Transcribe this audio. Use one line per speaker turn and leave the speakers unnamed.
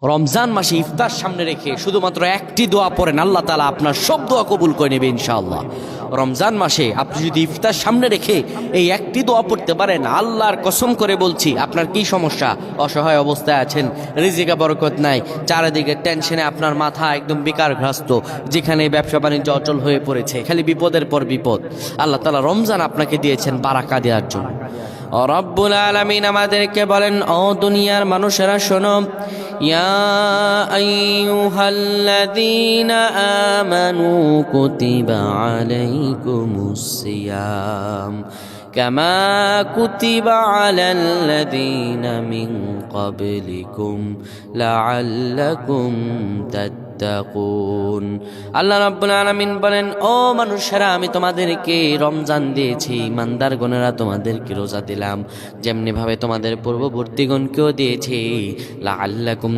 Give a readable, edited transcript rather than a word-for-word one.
রমজান মাসে ইফতার সামনে রেখে শুধুমাত্র একটি দোয়া পড়েন, আল্লাহ তাআলা আপনার সব দোয়া কবুল করে নেবে ইনশাআল্লাহ। রমজান মাসে আপনি যদি ইফতার সামনে রেখে এই একটি দোয়া পড়তে পারেন, আল্লাহর কসম করে বলছি, আপনার কি সমস্যা, অসহায় অবস্থায় আছেন, রিজিকে বরকত নাই, চারিদিকে টেনশনে আপনার মাথা একদম বিকারগ্রস্ত, যেখানে ব্যবসা বাণিজ্য অচল হয়ে পড়েছে, খালি বিপদের পর বিপদ, আল্লাহ তাআলা রমজান আপনাকে দিয়েছেন বারাকা দেওয়ার জন্য। রব্বুল আলামিন আমাদেরকে বলেন, ও দুনিয়ার মানুষেরা শোনো, ইয়া আইয়ুহাল্লাযীনা আমানু কুতিবা আলাইকুমুস সিয়াম কামা কুতিবা আলাল্লাযীনা মিন ক্বাবলিকুম লাআল্লাকুম তাত্তাকুন। আল্লাহ রাব্বুল আলামিন বলেন, ও মানুষেরা, আমি তোমাদেরকে রমজান দিয়েছি, ইমানদারগণেরা তোমাদেরকে রোজা দিলাম, যেমনি ভাবে তোমাদের পূর্ববর্তীগণকেও দিয়েছি, লাআল্লাকুম